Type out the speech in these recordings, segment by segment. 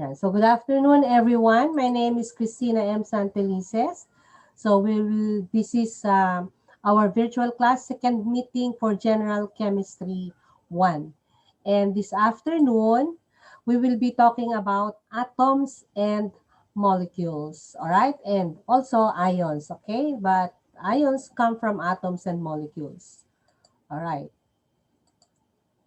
Yeah. So good afternoon, everyone. My name is Christina M. Santelices. This is our virtual class second meeting for General Chemistry 1. And this afternoon, we will be talking about atoms and molecules, all right? And also ions, okay? But ions come from atoms and molecules, all right?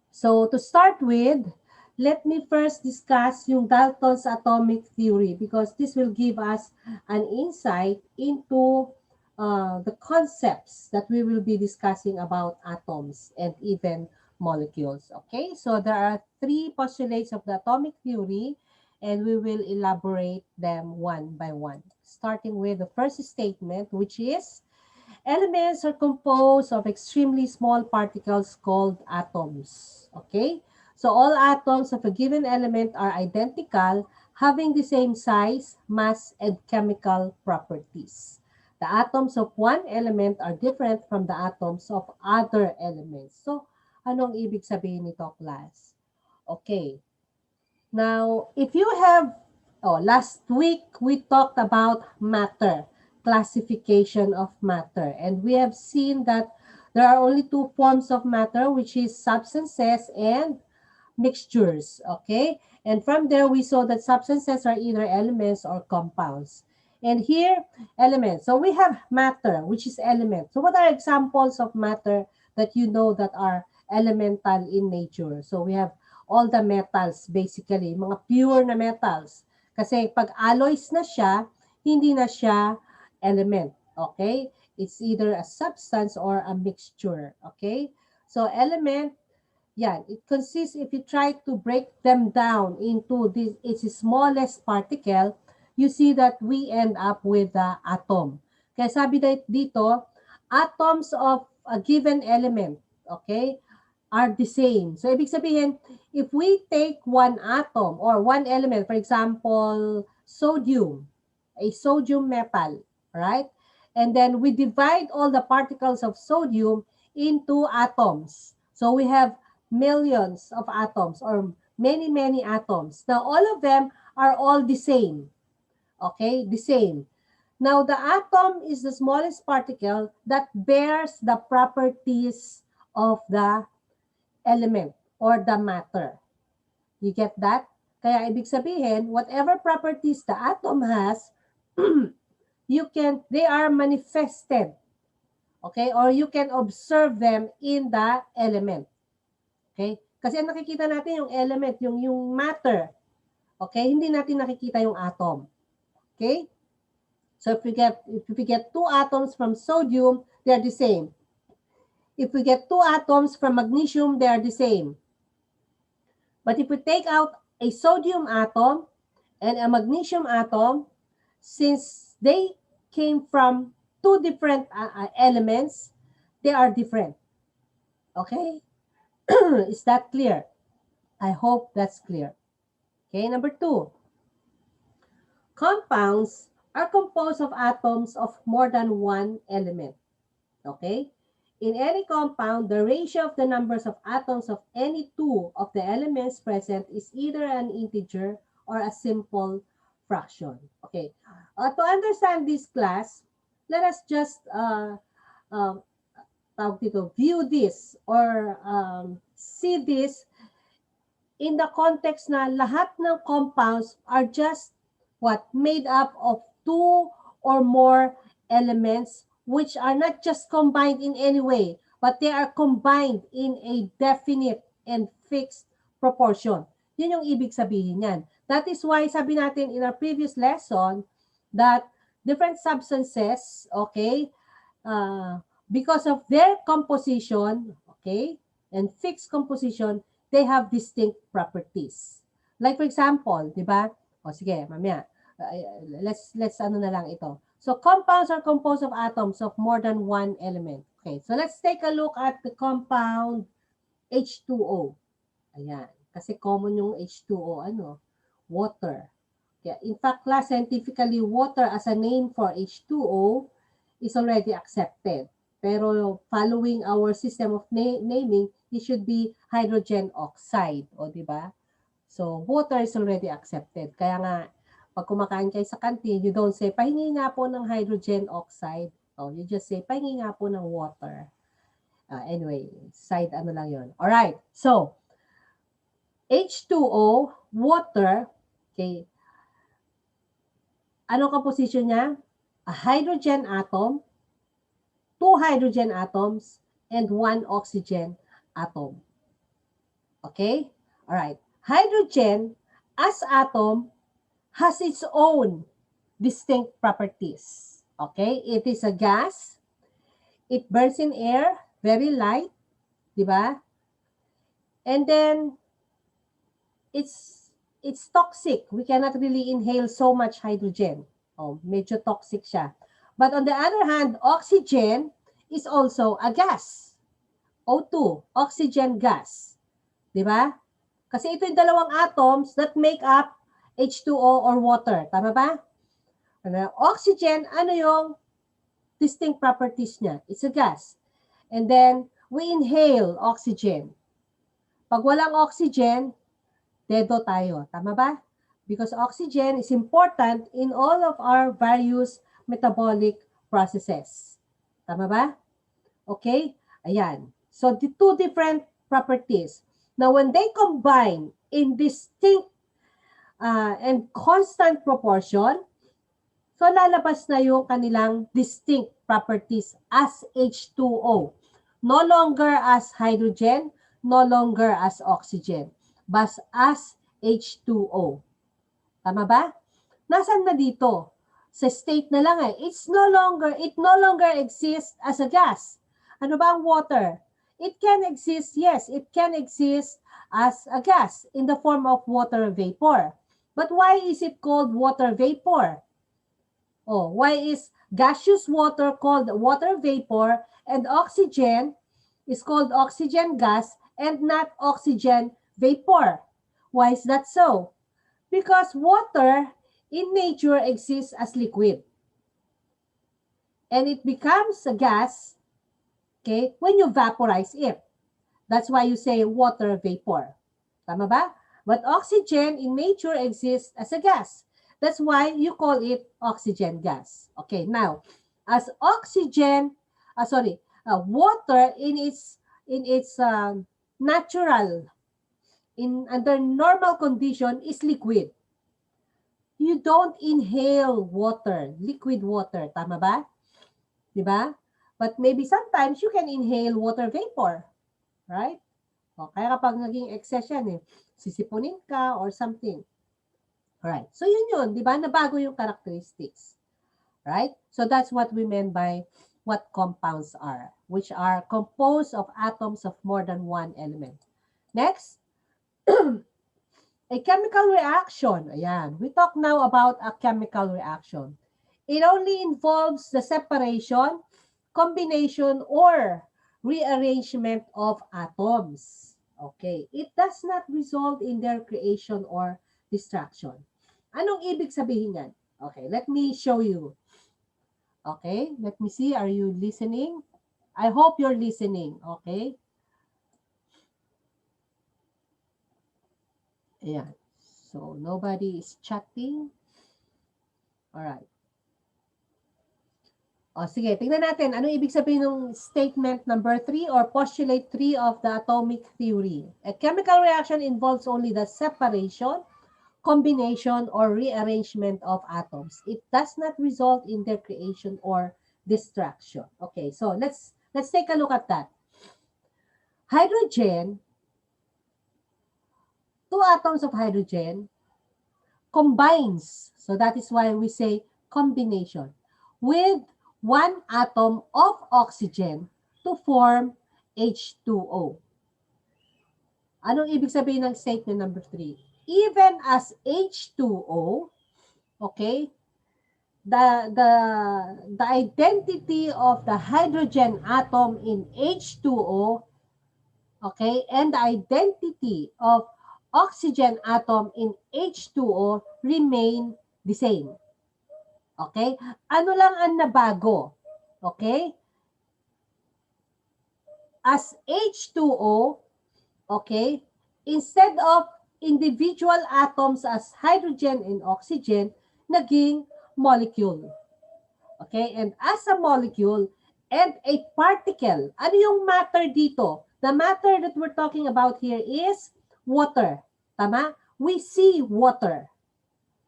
So to start with, let me first discuss yung Dalton's atomic theory because this will give us an insight into the concepts that we will be discussing about atoms and even molecules. Okay, so there are three postulates of the atomic theory and we will elaborate them one by one. Starting with the first statement, which is elements are composed of extremely small particles called atoms. Okay? So all atoms of a given element are identical, having the same size, mass, and chemical properties. The atoms of one element are different from the atoms of other elements. So, anong ibig sabihin nito, class? Okay. Now, if you have, last week we talked about matter, classification of matter, and we have seen that there are only two forms of matter, which is substances and mixtures, okay? And from there, we saw that substances are either elements or compounds. And here, elements. So we have matter, which is element. So what are examples of matter that you know that are elemental in nature? So we have all the metals, basically, mga pure na metals. Kasi pag alloys na siya, hindi na siya element, okay? It's either a substance or a mixture, okay? So element, yeah, it consists, if you try to break them down into this, its smallest particle, you see that we end up with the atom. Kaya sabi dito, atoms of a given element, okay, are the same. So, ibig sabihin, if we take one atom or one element, for example, sodium, a sodium metal, right? And then we divide all the particles of sodium into atoms. So, we have millions of atoms or many, many atoms. Now, all of them are all the same. Okay, the same. Now, the atom is the smallest particle that bears the properties of the element or the matter. You get that? Kaya ibig sabihin, whatever properties the atom has, they are manifested. Okay? Or you can observe them in the element. Okay? Kasi ang nakikita natin yung element, yung matter. Okay? Hindi natin nakikita yung atom. Okay? So if we get two atoms from sodium, they are the same. If we get two atoms from magnesium, they are the same. But if we take out a sodium atom and a magnesium atom, since they came from two different elements, they are different. Okay? Is that clear? I hope that's clear. Okay, number 2. Compounds are composed of atoms of more than one element. Okay? In any compound, the ratio of the numbers of atoms of any two of the elements present is either an integer or a simple fraction. Okay. To understand this class, let us just view this or see this in the context na lahat ng compounds are just made up of two or more elements which are not just combined in any way, but they are combined in a definite and fixed proportion. Yun yung ibig sabihin yan. That is why sabi natin in our previous lesson that different substances, okay, because of their composition, okay, and fixed composition, they have distinct properties. Like for example, di ba? O sige, mamaya. Let's ano na lang ito. So compounds are composed of atoms of more than one element. Okay, so let's take a look at the compound H2O. Ayan, kasi common yung H2O, water. Yeah, in fact, class, scientifically, water as a name for H2O is already accepted. Pero following our system of naming, it should be hydrogen oxide, o di ba? So, water is already accepted. Kaya nga, pag kumakain kayo sa canteen, you don't say, pahingi nga po ng hydrogen oxide. Oh, you just say, pahingi nga po ng water. Anyway, side ano lang yun. Alright, so, H2O, water, okay, anong composition niya? A hydrogen atom, 2 hydrogen atoms, and 1 oxygen atom. Okay? Alright. Hydrogen, as atom, has its own distinct properties. Okay? It is a gas. It burns in air, very light. Diba? And then, it's toxic. We cannot really inhale so much hydrogen. Oh, medyo toxic siya. But on the other hand, oxygen is also a gas. O2, oxygen gas. Diba? Kasi ito yung dalawang atoms that make up H2O or water. Tama ba? Oxygen, ano yung distinct properties niya? It's a gas. And then, we inhale oxygen. Pag walang oxygen, dedo tayo. Tama ba? Because oxygen is important in all of our various metabolic processes. Tama ba? Okay? Ayan. So, the two different properties. Now, when they combine in distinct and constant proportion, so lalabas na yung kanilang distinct properties as H2O. No longer as hydrogen, no longer as oxygen, but as H2O. Tama ba? Nasaan na dito? Sa state na lang it no longer exists as a gas. Ano ba ang water? It can exist, yes, it can exist as a gas in the form of water vapor. But why is it called water vapor? Oh, why is gaseous water called water vapor and oxygen is called oxygen gas and not oxygen vapor? Why is that so? Because water in nature exists as liquid. And it becomes a gas, okay, when you vaporize it. That's why you say water vapor. Tama ba? But oxygen in nature exists as a gas. That's why you call it oxygen gas. Okay, now, as oxygen, water in its natural, under normal condition is liquid. You don't inhale water, liquid water. Tama ba? Diba? But maybe sometimes you can inhale water vapor. Right? O, kaya kapag naging excess yan sisipunin ka or something. Alright. So yun, di ba? Nabago yung characteristics. Right? So that's what we meant by what compounds are, which are composed of atoms of more than one element. Next, a chemical reaction. Ayan. We talk now about a chemical reaction. It only involves the separation, combination, or rearrangement of atoms. Okay. It does not result in their creation or destruction. Anong ibig sabihin yan? Okay, let me show you. Okay, let me see. Are you listening? I hope you're listening. Okay. Ayan. So, nobody is chatting. Alright. O, sige, tingnan natin. Ano ibig sabihin ng statement number 3 or postulate 3 of the atomic theory? A chemical reaction involves only the separation, combination, or rearrangement of atoms. It does not result in their creation or destruction. Okay, so let's take a look at that. Hydrogen, 2 atoms of hydrogen combines, so that is why we say combination, with 1 atom of oxygen to form H2O. Anong ibig sabihin ng statement number 3? Even as H2O, okay, the identity of the hydrogen atom in H2O, okay, and the identity of oxygen atom in H2O remain the same. Okay? Ano lang ang nabago? Okay? As H2O, okay, instead of individual atoms as hydrogen and oxygen naging molecule. Okay? And as a molecule and a particle, ano yung matter dito? The matter that we're talking about here is water. Tama? We see water.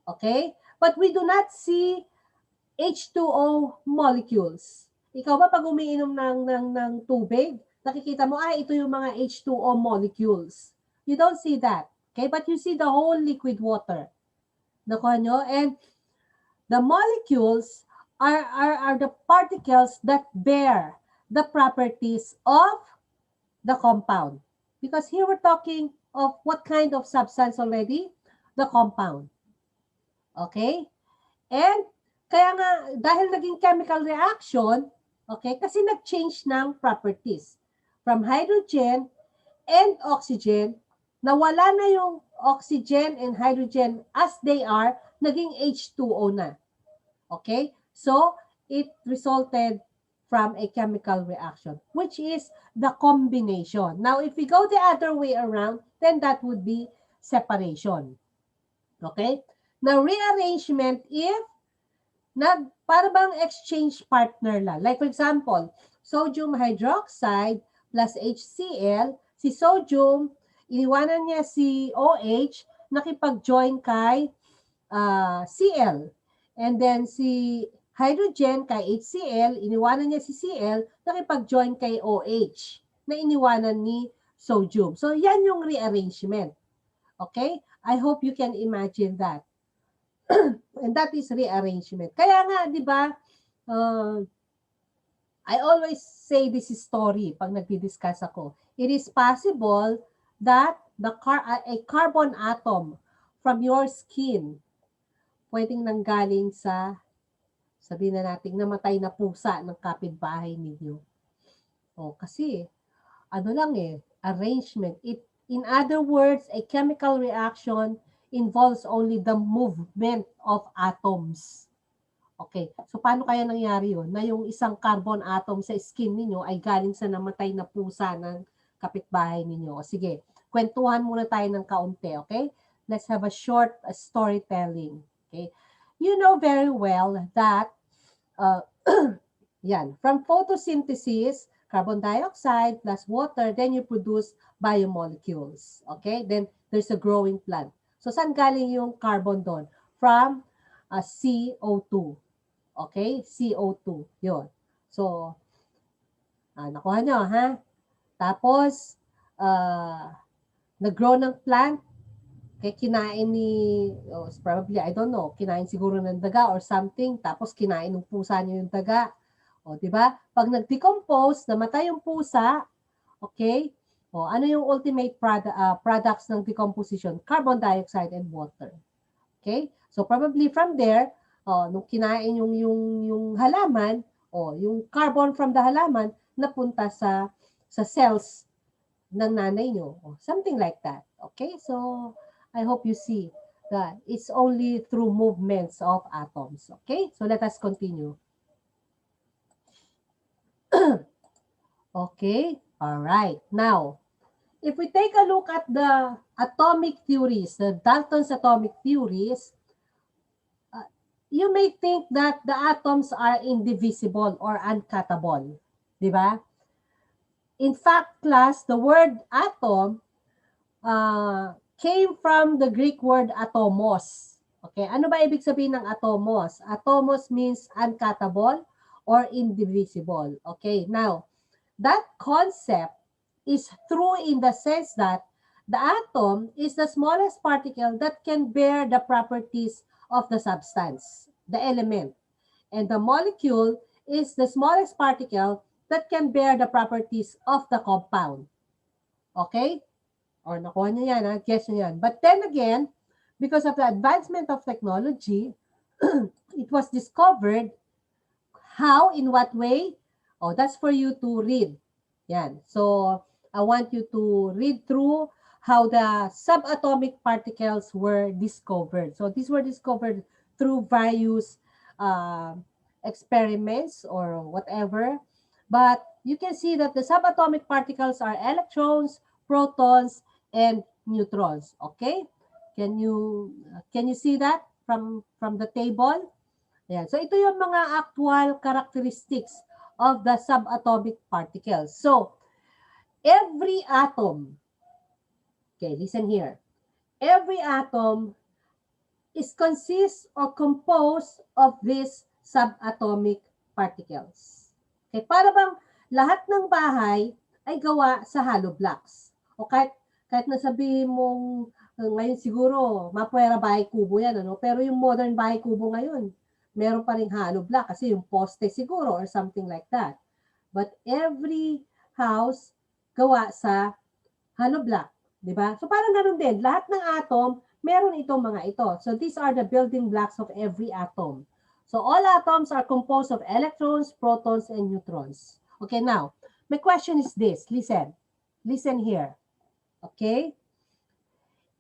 Okay? But we do not see H2O molecules. Ikaw ba pag umiinom ng tubig, nakikita mo, ito yung mga H2O molecules. You don't see that. Okay? But you see the whole liquid water. Nakuha nyo? And the molecules are the particles that bear the properties of the compound. Because here we're talking of what kind of substance already? The compound. Okay? And kaya nga, dahil naging chemical reaction, okay, kasi nag-change ng properties. From hydrogen and oxygen, nawala na yung oxygen and hydrogen as they are, naging H2O na. Okay? So, it resulted from a chemical reaction, which is the combination. Now, if we go the other way around, then that would be separation. Okay? Now, rearrangement if para bang exchange partner lang. Like for example, sodium hydroxide plus HCl, si sodium, iniwanan niya si OH, nakipag-join kay Cl. And then si hydrogen kay HCl, iniwanan niya si Cl, nakipag-join kay OH, na iniwanan ni sodium. So, yan yung rearrangement. Okay? I hope you can imagine that. And that is rearrangement. Kaya nga, di ba, I always say this story pag nagdi-discuss ako. It is possible that a carbon atom from your skin pwedeng nanggaling sa, sabihin na natin, namatay na pusa ng kapitbahay ninyo. Kasi, ano lang arrangement. In other words, a chemical reaction involves only the movement of atoms. Okay, so paano kaya nangyari yun? Na yung isang carbon atom sa skin ninyo ay galing sa namatay na pusa ng kapitbahay ninyo. O sige, kwentuhan muna tayo ng kaunti, okay? Let's have a short storytelling, okay? You know very well that, from photosynthesis, carbon dioxide plus water, then you produce biomolecules, okay? Then there's a growing plant. So, saan galing yung carbon doon? From CO2. Okay? CO2. Yun. So, nakuha nyo, ha? Tapos, nag-grow ng plant, kaya kinain ni, probably, I don't know, kinain siguro ng daga or something, tapos kinain ng pusa niyo yung daga. Di ba? Pag nag-decompose, namatay yung pusa, okay? Ano yung ultimate products ng decomposition? Carbon dioxide and water. Okay? So probably from there, nung kinain yung halaman, yung carbon from the halaman napunta sa cells ng nanay nyo. Something like that. Okay? So I hope you see that it's only through movements of atoms. Okay? So let us continue. Okay? All right. Now, if we take a look at the atomic theories, the Dalton's atomic theories, you may think that the atoms are indivisible or uncuttable. Di ba? In fact, class, the word atom came from the Greek word atomos. Okay, ano ba ibig sabihin ng atomos? Atomos means uncuttable or indivisible. Okay, now, that concept is true in the sense that the atom is the smallest particle that can bear the properties of the substance, the element. And the molecule is the smallest particle that can bear the properties of the compound. Okay? Or nakuha niyo yan, ha? Guess niyo yan. But then again, because of the advancement of technology, it was discovered how, in what way? That's for you to read. Yan. So, I want you to read through how the subatomic particles were discovered. So, these were discovered through various experiments or whatever. But you can see that the subatomic particles are electrons, protons, and neutrons. Okay? Can you see that from the table? Ayan. So ito yung mga actual characteristics of the subatomic particles. So every atom, okay, listen here. Every atom is consists or composed of these subatomic particles. Okay, para bang lahat ng bahay ay gawa sa hollow blocks. O kahit nasabihin mong ngayon siguro mapuwera bahay kubo yan, ano? Pero yung modern bahay kubo ngayon, meron pa ring hollow block kasi yung poste siguro or something like that. But every house gawa sa hollow block, di ba? So parang ganun din, lahat ng atom meron itong mga ito. So these are the building blocks of every atom. So all atoms are composed of electrons, protons, and neutrons. Okay, now, my question is this. Listen. Listen here. Okay?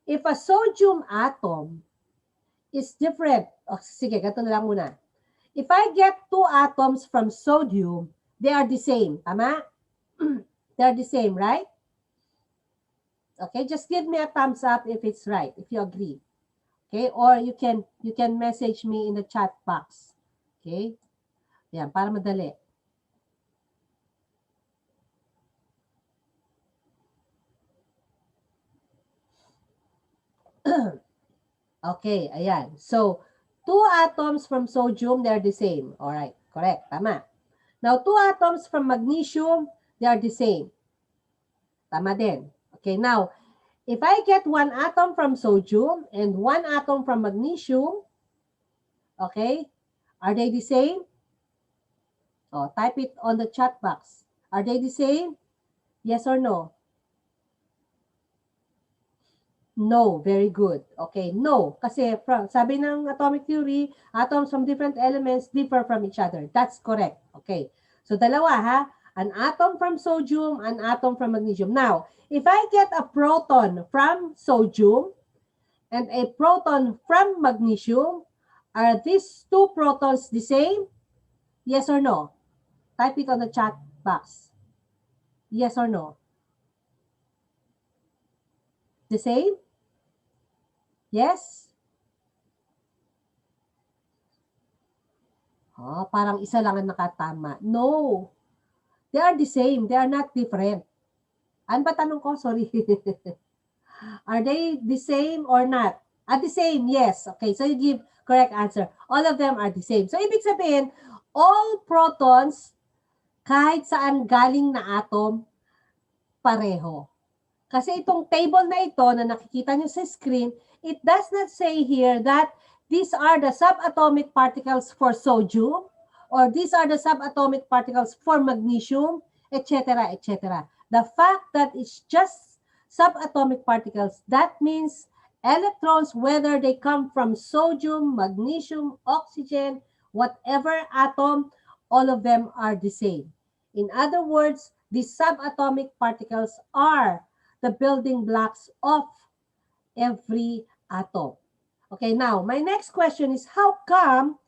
If a sodium atom is different, sige, ganito na lang muna. If I get two atoms from sodium, they are the same. Tama? They are the same, right? Okay, just give me a thumbs up if it's right, if you agree. Okay, or you can message me in the chat box. Okay? Yan, para madali. Okay, ayan. So, two atoms from sodium, they're the same. All right, correct, tama. Now, two atoms from magnesium, they are the same. Tama din. Okay, now, if I get one atom from sodium and one atom from magnesium, okay, are they the same? Oh, type it on the chat box. Are they the same? Yes or no? No, very good. Okay, no. Kasi sabi ng atomic theory, atoms from different elements differ from each other. That's correct. Okay. So dalawa ha, an atom from sodium, an atom from magnesium. Now, if I get a proton from sodium and a proton from magnesium, are these two protons the same? Yes or no? Type it on the chat box. Yes or no? The same? Yes? Oh, parang isa lang ang nakatama. No. They are the same. They are not different. Ano ba tanong ko? Sorry. Are they the same or not? The same, yes. Okay, so you give correct answer. All of them are the same. So, ibig sabihin, all protons, kahit saan galing na atom, pareho. Kasi itong table na ito na nakikita nyo sa screen, it does not say here that these are the subatomic particles for sodium or these are the subatomic particles for magnesium, etc., etc. The fact that it's just subatomic particles, that means electrons, whether they come from sodium, magnesium, oxygen, whatever atom, all of them are the same. In other words, these subatomic particles are the building blocks of every atom. Okay, now, my next question is, how come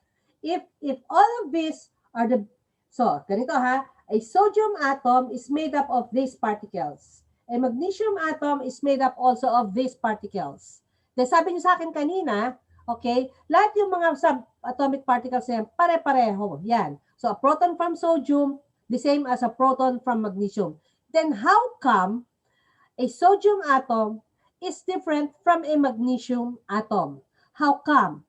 if all of these are the, so, ganito ha, a sodium atom is made up of these particles. A magnesium atom is made up also of these particles. Then sabi niyo sa akin kanina, okay, lahat yung mga subatomic particles na yan, pare-pareho. Yan. So, a proton from sodium, the same as a proton from magnesium. Then how come a sodium atom is different from a magnesium atom? How come?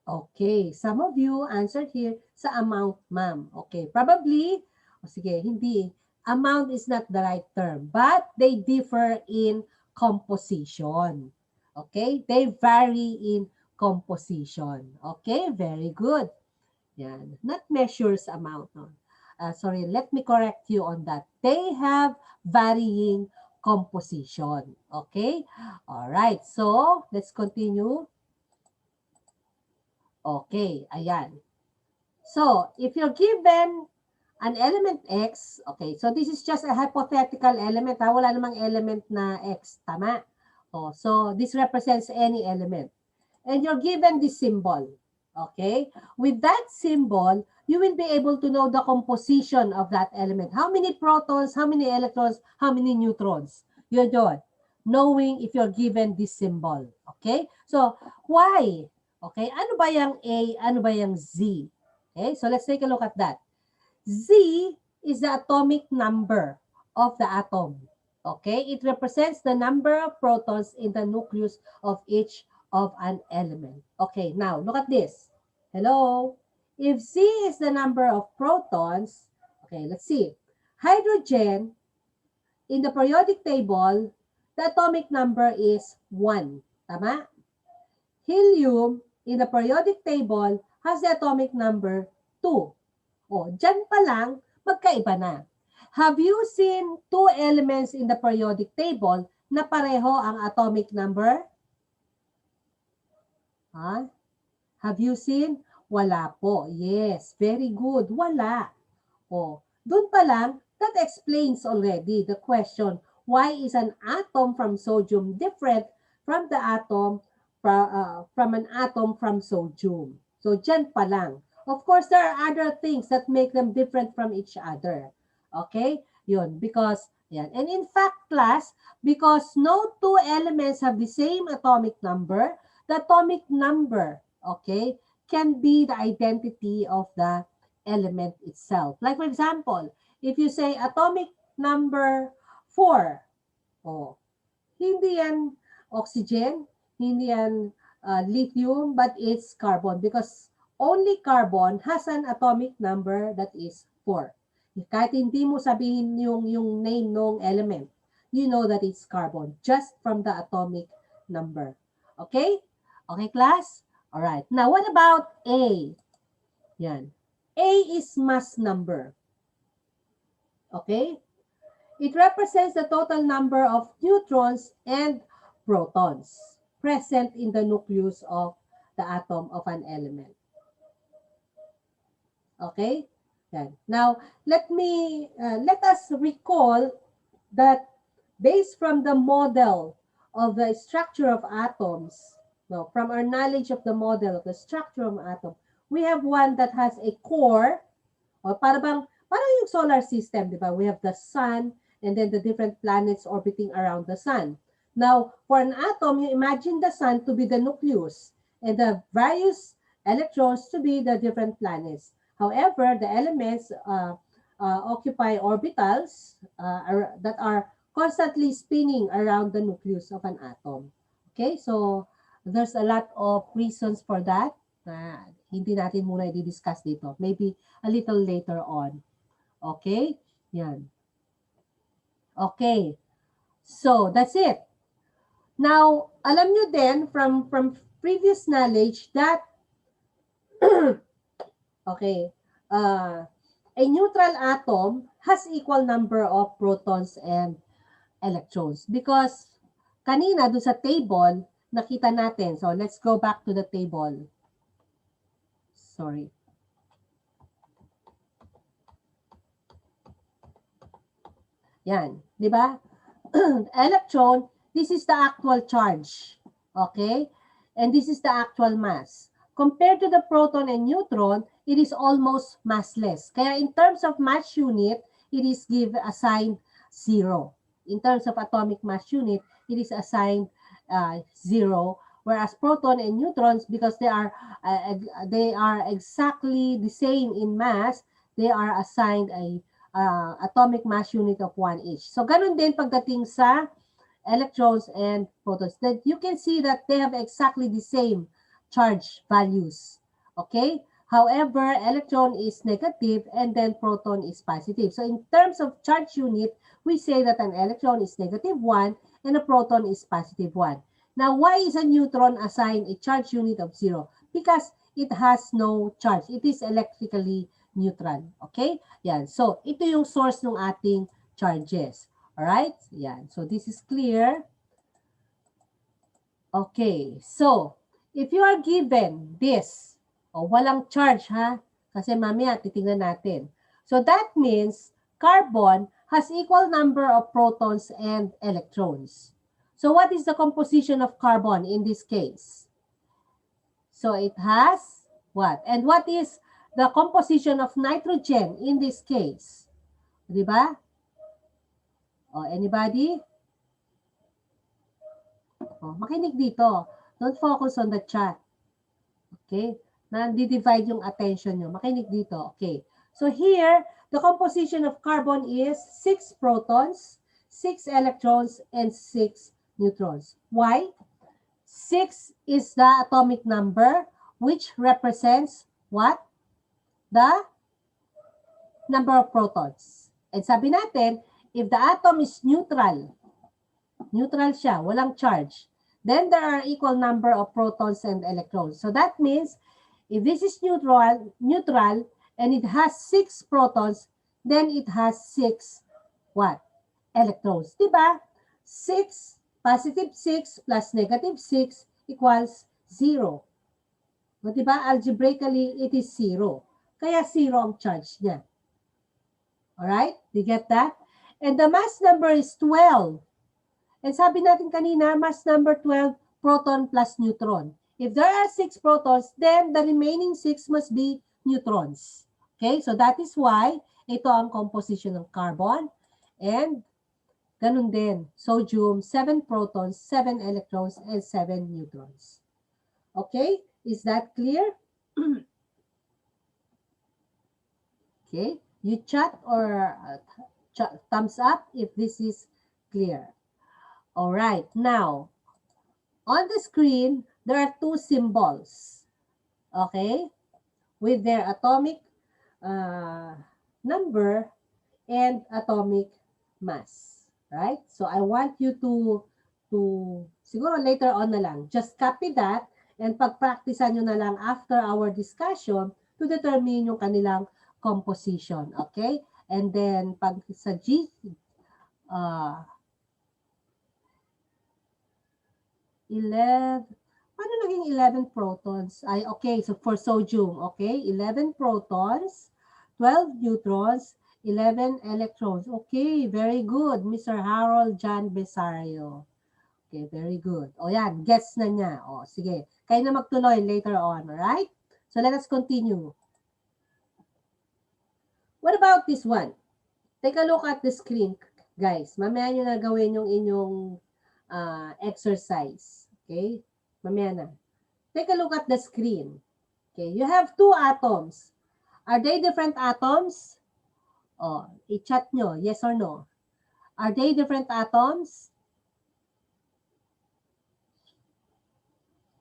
Okay, some of you answered here sa amount, ma'am. Okay, probably, sige, hindi. Amount is not the right term, but they differ in composition. Okay, they vary in composition. Okay, very good. Yan, not measures amount. No? Sorry, let me correct you on that. They have varying composition. Okay, all right. So let's continue. Okay, ayan. So, if you're given an element X, okay, so this is just a hypothetical element, ha? Wala namang element na X, tama? Oh, so, this represents any element. And you're given this symbol, okay? With that symbol, you will be able to know the composition of that element. How many protons, how many electrons, how many neutrons? Yun. knowing if you're given this symbol. Okay? So, why? Okay, ano ba yung A? Ano ba yung Z? Okay, so let's take a look at that. Z is the atomic number of the atom. Okay, it represents the number of protons in the nucleus of each of an element. Okay, now look at this. Hello? If Z is the number of protons, okay, let's see. Hydrogen, in the periodic table, the atomic number is 1. Tama? Helium, in the periodic table, has the atomic number 2. O, dyan pa lang, magkaiba na. Have you seen two elements in the periodic table na pareho ang atomic number? Ha? Have you seen? Wala po. Yes, very good. Wala. O, dun pa lang, that explains already the question, why is an atom from sodium different from the atom from an atom from sodium? So, dyan pa lang. Of course, there are other things that make them different from each other. Okay? Yun, because, yan. And in fact, class, because no two elements have the same atomic number, the atomic number, okay, can be the identity of the element itself. Like for example, if you say atomic number 4, oh, hindi yan oxygen, hindi yan lithium, but it's carbon because only carbon has an atomic number that is 4. Kahit hindi mo sabihin yung name ng element, you know that it's carbon just from the atomic number. Okay? Okay, class? All right. Now, what about A? Yan. A is mass number. Okay? It represents the total number of neutrons and protons present in the nucleus of the atom of an element. Okay? Yan. Now, let us recall that based from the model of the structure of atoms, no, from our knowledge of the model of the structure of atom, we have one that has a core, o parang yung solar system, di ba? We have the sun and then the different planets orbiting around the sun. Now, for an atom, you imagine the sun to be the nucleus and the various electrons to be the different planets. However, the elements occupy orbitals that are constantly spinning around the nucleus of an atom. Okay, so there's a lot of reasons for that. Hindi natin muna i-discuss dito. Maybe a little later on. Okay? Yan. Okay. So, that's it. Now, alam nyo din from previous knowledge that okay, a neutral atom has equal number of protons and electrons because kanina doon sa table nakita natin. So, let's go back to the table. Sorry. Yan, di ba? Electron, this is the actual charge. Okay? And this is the actual mass. Compared to the proton and neutron, it is almost massless. Kaya in terms of mass unit, it is assigned 0. In terms of atomic mass unit, it is assigned 0. Whereas proton and neutrons, because they are exactly the same in mass, they are assigned a atomic mass unit of 1 each. So, ganun din pagdating sa electrons and protons. That you can see that they have exactly the same charge values. Okay? However, electron is negative and then proton is positive. So, in terms of charge unit, we say that an electron is negative 1 and a proton is positive 1. Now, why is a neutron assigned a charge unit of 0? Because it has no charge. It is electrically neutral. Okay? Yan. So, ito yung source ng ating charges. Alright? Yan. So, this is clear. Okay. So, if you are given this, walang charge ha, kasi mamaya titingnan natin. So, that means carbon has equal number of protons and electrons. So, what is the composition of carbon in this case? So, it has what? And what is the composition of nitrogen in this case? Diba? Oh, anybody? Oh, makinig dito. Don't focus on the chat. Okay? Nandi-divide yung attention nyo. Makinig dito. Okay. So here, the composition of carbon is 6 protons, 6 electrons, and 6 neutrons. Why? 6 is the atomic number which represents what? The number of protons. And sabi natin, if the atom is neutral siya, walang charge, then there are equal number of protons and electrons. So that means, if this is neutral, and it has 6 protons, then it has 6 what? Electrons. Diba? 6, positive 6 plus negative 6 equals 0. O diba? Algebraically, it is 0. Kaya 0 ang charge niya. Alright? Do you get that? And the mass number is 12. And sabi natin kanina, mass number 12, proton plus neutron. If there are 6 protons, then the remaining 6 must be neutrons. Okay, so that is why ito ang composition ng carbon. And ganun din, sodium, 7 protons, 7 electrons, and 7 neutrons. Okay, is that clear? Okay, you chat or thumbs up if this is clear. All right, now, on the screen, there are 2 symbols, okay, with their atomic number and atomic mass, right? So I want you to siguro later on na lang, just copy that and pag-practicean nyo na lang after our discussion to determine yung kanilang composition, okay? And then, pag sa 11, paano naging 11 protons? Ay, okay, so for sodium, okay, 11 protons, 12 neutrons, 11 electrons. Okay, very good, Mr. Harold John Besario. Okay, very good. O yan, guess na niya. O, sige, kayo na magtuloy later on, alright? So let us continue. What about this one? Take a look at the screen, guys. Mamaya nyo na gawin yung inyong exercise. Okay? Mamaya na. Take a look at the screen. Okay, you have 2 atoms. Are they different atoms? Oh, i-chat nyo, yes or no. Are they different atoms?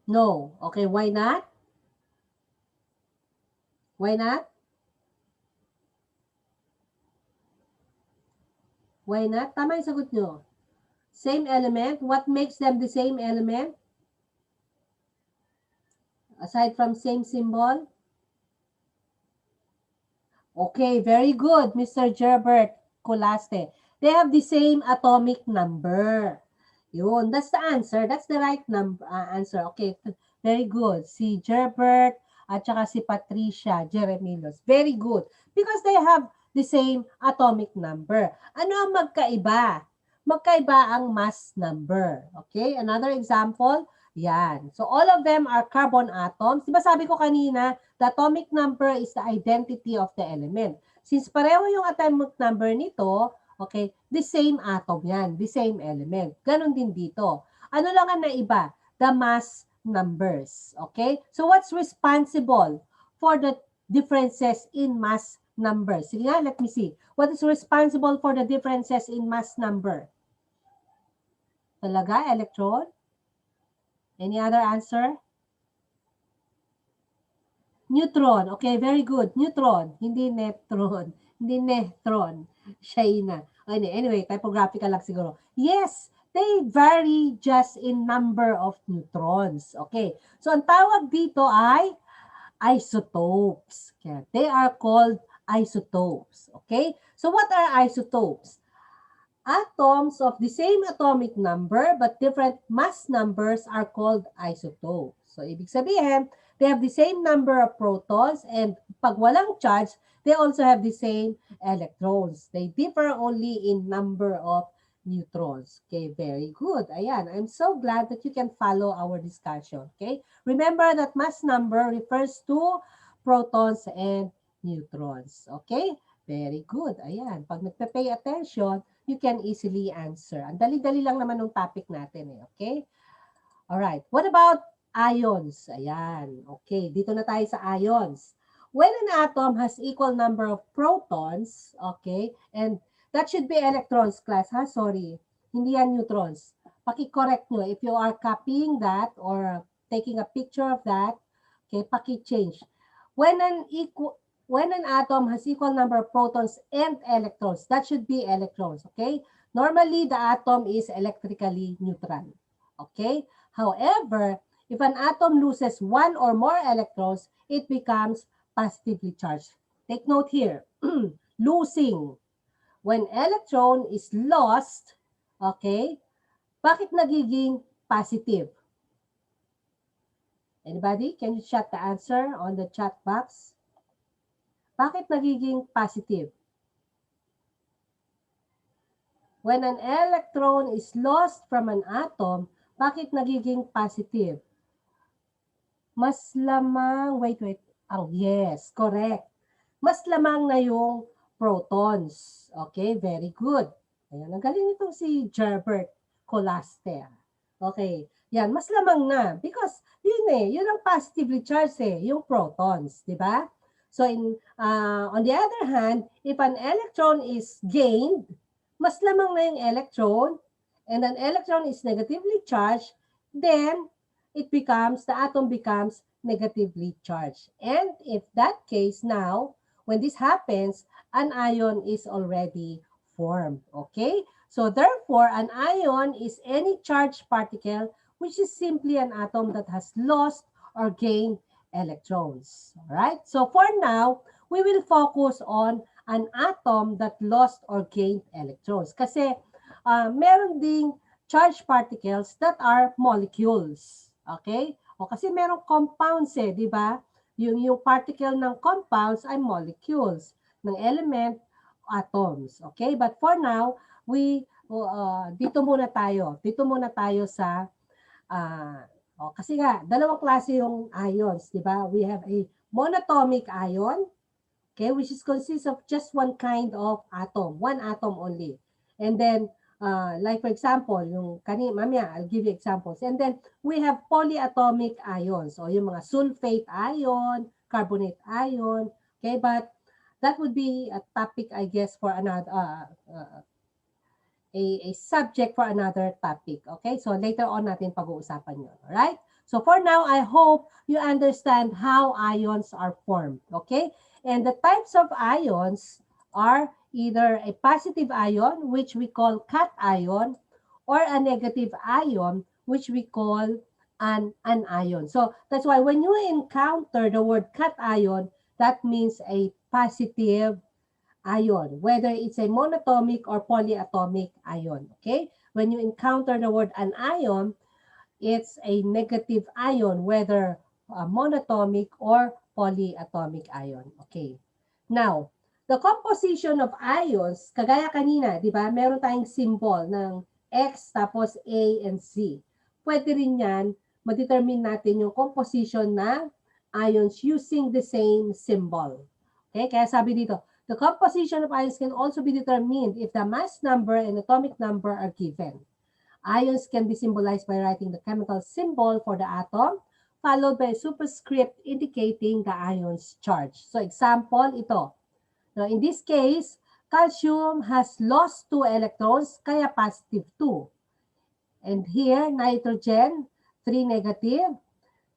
No. Okay, why not? Why not? Why not? Tama yung sagot nyo. Same element. What makes them the same element? Aside from same symbol? Okay, very good, Mr. Gerbert Colaste. They have the same atomic number. Yun, that's the answer. That's the right answer. Okay, very good. Si Gerbert at saka si Patricia Jeremilos. Very good. Because they have the same atomic number. Ano ang magkaiba? Magkaiba ang mass number. Okay, another example. Yan. So all of them are carbon atoms. Diba sabi ko kanina, the atomic number is the identity of the element. Since pareho yung atomic number nito, okay, the same atom yan, the same element. Ganon din dito. Ano lang ang naiba? The mass numbers. Okay? So what's responsible for the differences in mass numbers? Sige nga, let me see. What is responsible for the differences in mass number? Talaga, electron? Any other answer? Neutron. Okay, very good. Neutron. Hindi neutron. Hindi neutron. Shaina. Anyway, typographical lang siguro. Yes, they vary just in number of neutrons. Okay. So, ang tawag dito ay isotopes. Okay. They are called isotopes. Okay. So, what are isotopes? Atoms of the same atomic number but different mass numbers are called isotopes. So, ibig sabihin, they have the same number of protons and pag walang charge, they also have the same electrons. They differ only in number of neutrons. Okay, very good. Ayan, I'm so glad that you can follow our discussion. Okay, remember that mass number refers to protons and neutrons. Okay, very good. Ayan, pag nagpe-pay attention, you can easily answer. Ang dali-dali lang naman ng topic natin eh, okay? Alright, what about ions? Ayan, okay, dito na tayo sa ions. When an atom has equal number of protons, okay, and that should be electrons, class, ha? Sorry, hindi yan neutrons. Paki-correct nyo. If you are copying that or taking a picture of that, okay, paki-change. When an atom has equal number of protons and electrons, that should be electrons, okay? Normally, the atom is electrically neutral, okay? However, if an atom loses one or more electrons, it becomes positively charged. Take note here, losing. When electron is lost, okay, bakit nagiging positive? Anybody? Can you chat the answer on the chat box? Bakit nagiging positive? When an electron is lost from an atom, bakit nagiging positive? Mas lamang, wait, yes, correct. Mas lamang na yung protons. Okay, very good. Ayan, ang galing nitong si Gerbert Colaster. Okay, yan, mas lamang na. Because, yun ang positively charged yung protons, di ba? So, on the other hand, if an electron is gained, mas lamang na yung electron, and an electron is negatively charged, then the atom becomes negatively charged. And if that case now, when this happens, an ion is already formed, okay? So therefore, an ion is any charged particle which is simply an atom that has lost or gained electrons, all right? So for now, we will focus on an atom that lost or gained electrons. Kasi meron ding charged particles that are molecules. Okay? O kasi merong compounds di ba? Yung particle ng compounds ay molecules. Ng element, atoms. Okay? But for now, dito muna tayo. Dito muna tayo sa kasi nga, dalawang klase yung ions, di ba? We have a monatomic ion, okay, which is consists of just one kind of atom, one atom only. And then, like for example, mamaya, I'll give you examples. And then, we have polyatomic ions, o yung mga sulfate ion, carbonate ion, okay, but that would be a topic, I guess, for another, a subject for another topic, okay? So, later on natin pag-uusapan yun, alright? So, for now, I hope you understand how ions are formed, okay? And the types of ions are either a positive ion, which we call cation, or a negative ion, which we call an anion. So that's why when you encounter the word cation, that means a positive ion, whether it's a monatomic or polyatomic ion, okay? When you encounter the word anion, it's a negative ion, whether monatomic or polyatomic ion. Okay. Now, the composition of ions, kagaya kanina, di ba, meron tayong symbol ng X tapos A and C. Pwede rin yan, ma-determine natin yung composition ng ions using the same symbol. Okay, kaya sabi dito, the composition of ions can also be determined if the mass number and atomic number are given. Ions can be symbolized by writing the chemical symbol for the atom, followed by a superscript indicating the ion's charge. So example, ito. Now in this case, calcium has lost 2 electrons, kaya positive 2. And here, nitrogen, 3 negative.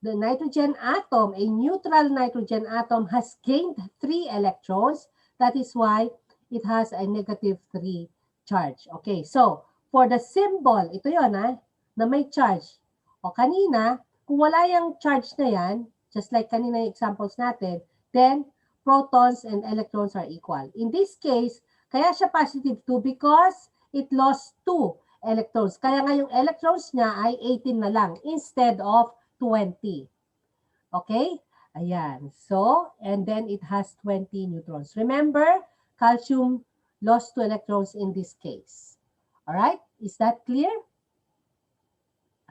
The nitrogen atom, a neutral nitrogen atom, has gained 3 electrons. That is why it has a negative 3 charge. Okay, so for the symbol, ito yun na may charge. O kanina, kung wala yung charge na yan, just like kanina yung examples natin, then protons and electrons are equal. In this case, kaya siya positive 2 because it lost 2 electrons. Kaya nga yung electrons niya ay 18 na lang instead of 20. Okay? Ayan. So, and then it has 20 neutrons. Remember, calcium lost 2 electrons in this case. Alright? Is that clear?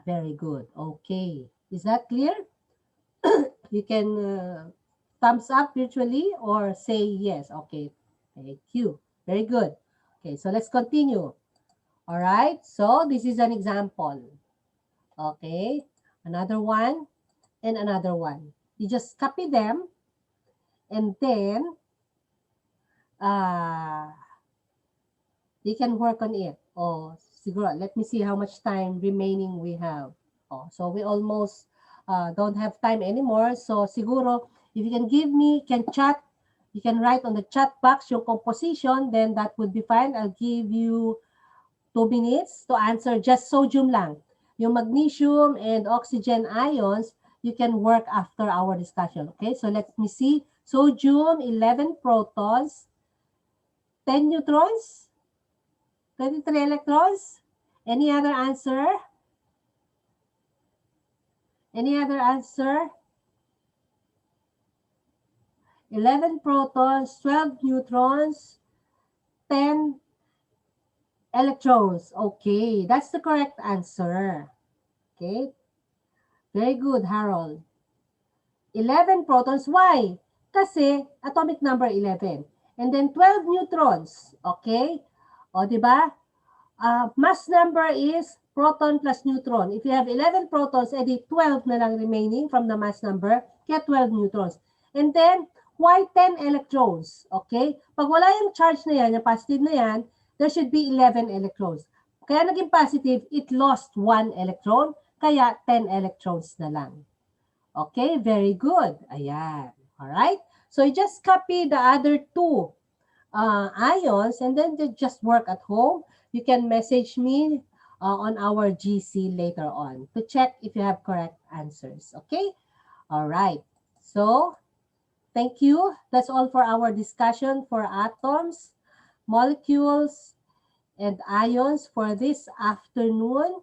Very good. Okay. Is that clear? You can thumbs up virtually or say yes. Okay. Thank you. Very good. Okay, so let's continue. Alright? So, this is an example. Okay? another one, and another one. You just copy them, and then you can work on it. Oh, siguro, let me see how much time remaining we have. Oh, so we almost don't have time anymore. So siguro, if you can give me, can chat, you can write on the chat box your composition, then that would be fine. I'll give you 2 minutes to answer just sodium lang. Yung magnesium and oxygen ions, you can work after our discussion. Okay, so let me see. Sodium, 11 protons, 10 neutrons, 23 electrons. Any other answer? Any other answer? 11 protons, 12 neutrons, 10 electrons. Okay, that's the correct answer. Okay, very good, Harold. 11 protons. Why? Kasi atomic number 11. And then 12 neutrons. Okay? O, di ba? Mass number is proton plus neutron. If you have 11 protons, edi 12 na lang remaining from the mass number, kaya 12 neutrons. And then, why 10 electrons? Okay? Pag wala yung charge na yan, yung positive na yan, there should be 11 electrons. Kaya naging positive, it lost 1 electron, kaya 10 electrons na lang. Okay, very good. Ayan. All right? So you just copy the other two ions and then you just work at home. You can message me on our GC later on to check if you have correct answers. Okay? All right. So, thank you. That's all for our discussion for atoms, molecules, and ions for this afternoon.